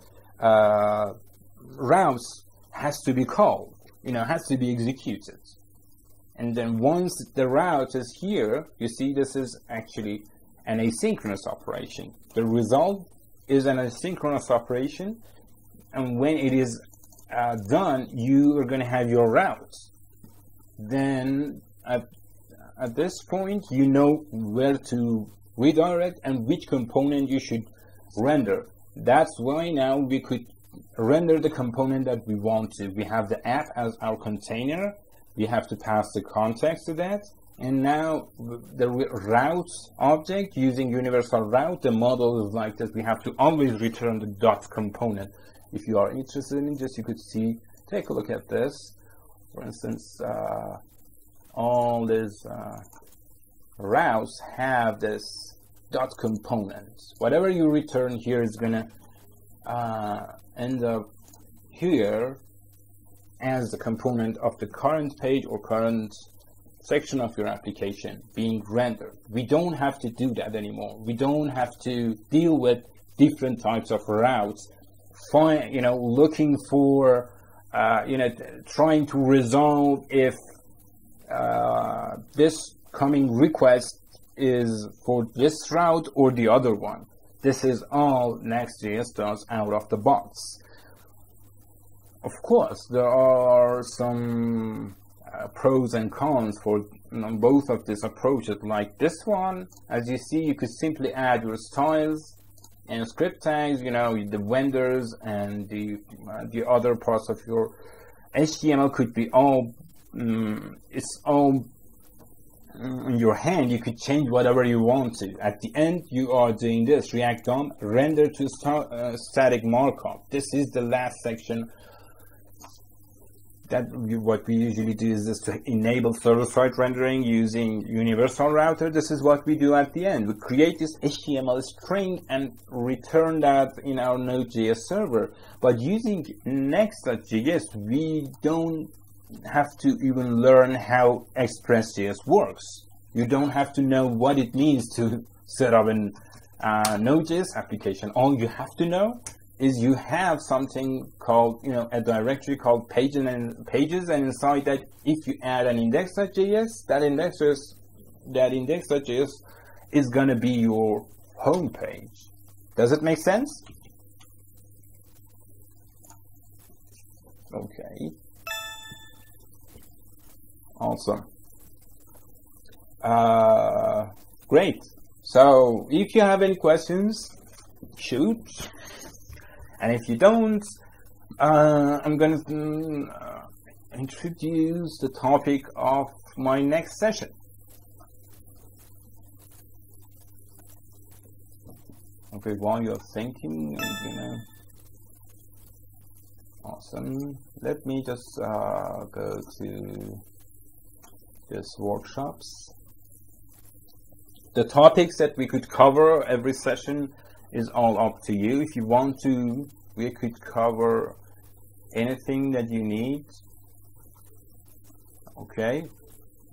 Speaker 1: routes has to be called, has to be executed. And then once the route is here, you see this is actually an asynchronous operation. The result is an asynchronous operation, and when it is done, you are going to have your routes. Then at this point, you know where to redirect and which component you should render. That's why now we could render the component that we want to. We have the app as our container. We have to pass the context to that. And now the route object using universal route, the model is like this. We have to always return the dot component. If you are interested in this, you could see, take a look at this. For instance, all these routes have this dot component. Whatever you return here is gonna end up here as the component of the current page or current section of your application being rendered. We don't have to do that anymore. We don't have to deal with different types of routes, looking for, trying to resolve if this coming request is for this route or the other one. This is all Next.js does out of the box. Of course, there are some pros and cons for both of these approaches. Like this one, as you see, you could simply add your styles and script tags, the vendors and the other parts of your HTML could be all, it's all in your hand. You could change whatever you want to. At the end, you are doing this, React DOM, render to static markup. This is the last section. What we usually do is just to enable server-side rendering using universal router. This is what we do at the end. We create this HTML string and return that in our Node.js server. But using Next.js, we don't have to even learn how Express.js works. You don't have to know what it means to set up a Node.js application. All you have to know is you have something called, a directory called pages, and inside that, if you add an index.js, that index.js is going to be your home page. Does it make sense? Okay. Awesome. Great. So if you have any questions, shoot. And if you don't, I'm going to introduce the topic of my next session. Okay, while you're thinking, awesome. Let me just go to this workshops. The topics that we could cover every session is all up to you. If you want to, we could cover anything that you need. Okay,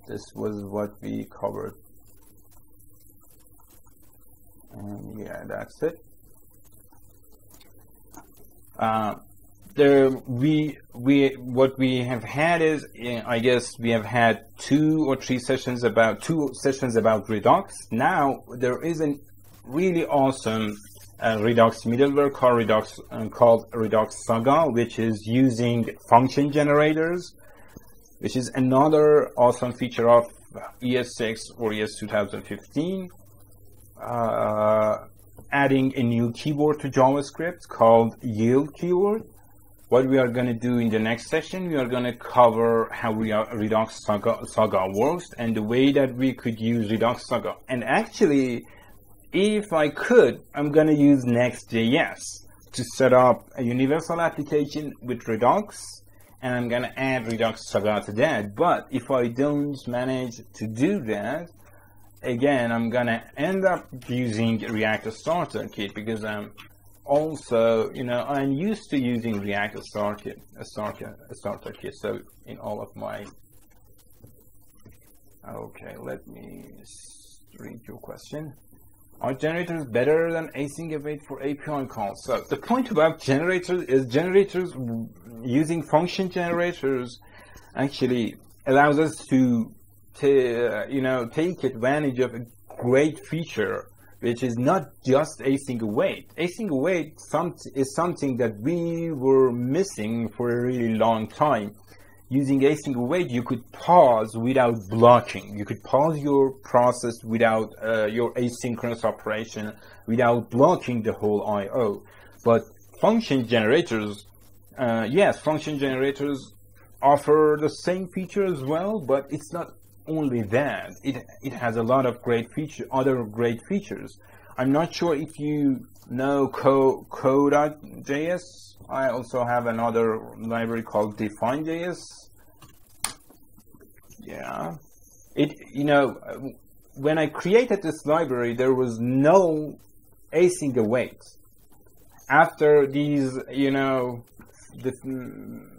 Speaker 1: this was what we covered. And yeah, that's it. What we have had is, I guess we have had two sessions about Redux. Now there is a really awesome Redux middleware called Redux Saga, which is using function generators, which is another awesome feature of ES6 or ES 2015. Adding a new keyword to JavaScript called yield keyword. What we are going to do in the next session, we are going to cover how Redux Saga works and the way that we could use Redux Saga. And actually, if I could, I'm going to use Next.js to set up a universal application with Redux, and I'm going to add Redux Saga to that. But if I don't manage to do that, again, I'm going to end up using React Starter Kit, because I'm also, I'm used to using React Starter Kit. So in all of my, okay, let me read your question. Are generators better than async await for API calls? So the point about generators is using function generators actually allows us to take advantage of a great feature, which is not just async await. Async await is something that we were missing for a really long time. Using async await, you could pause without blocking. You could pause your process without your asynchronous operation, without blocking the whole I/O. But function generators, yes, function generators offer the same feature as well, but it's not only that. It has a lot of other great features. I'm not sure if you know Code.js. I also have another library called Define.js. Yeah, when I created this library, there was no async await. After these, the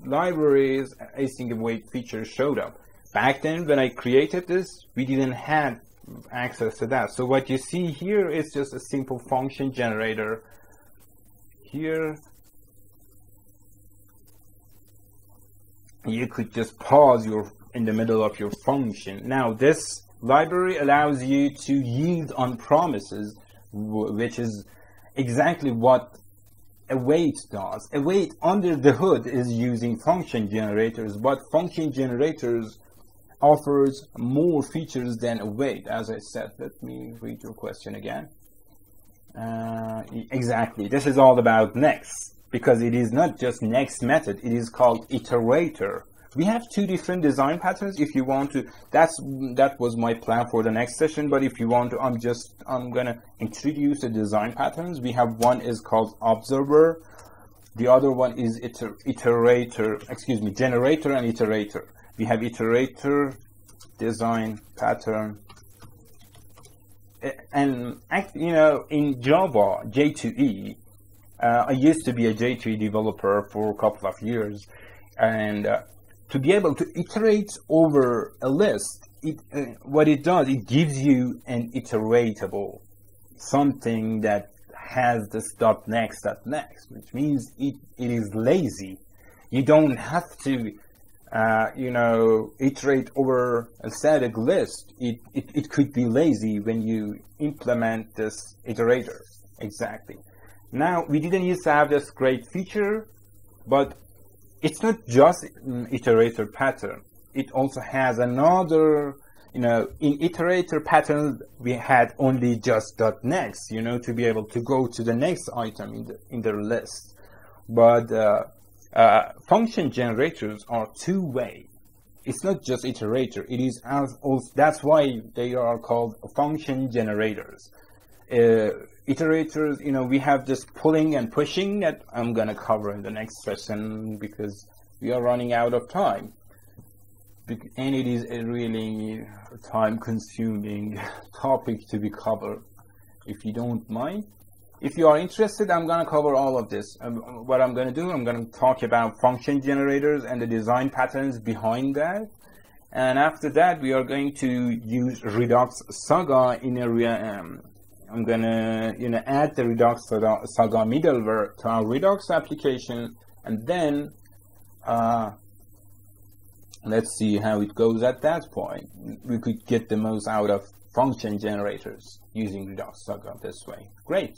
Speaker 1: libraries async await feature showed up. Back then, when I created this, we didn't have access to that. So what you see here is just a simple function generator. Here, you could just pause in the middle of your function. Now, this library allows you to yield on promises, which is exactly what await does. Await under the hood is using function generators, but function generators offers more features than await, as I said. Let me read your question again. Exactly, this is all about next, because it is not just next method, it is called iterator. We have two different design patterns. If you want to, that was my plan for the next session, but if you want to, I'm gonna introduce the design patterns. We have one is called observer, the other one is generator and iterator. We have iterator, design pattern, and in Java, J2E, I used to be a J2E developer for a couple of years, and to be able to iterate over a list, what it does, it gives you an iteratable, something that has this .next, which means it is lazy. You don't have to iterate over a static list. It could be lazy when you implement this iterator. Exactly. Now, we didn't used to have this great feature, but it's not just an iterator pattern. It also has another, in iterator pattern, we had only just .next, to be able to go to the next item in the list. But function generators are two-way. It's not just iterator. It is also, that's why they are called function generators. Iterators, we have this pulling and pushing that I'm gonna cover in the next session because we are running out of time. And it is a really time-consuming topic to be covered. If you don't mind, if you are interested, I'm gonna cover all of this. What I'm gonna do, I'm gonna talk about function generators and the design patterns behind that. And after that, we are going to use Redux Saga in a I'm gonna add the Redux Saga middleware to our Redux application, and then let's see how it goes at that point. We could get the most out of function generators using Redux Saga this way. Great.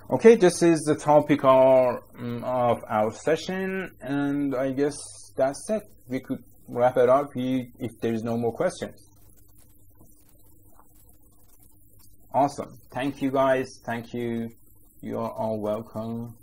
Speaker 1: Okay, this is the topic of our session, and I guess that's it. We could wrap it up if there's no more questions. Awesome. Thank you guys. Thank you. You are all welcome.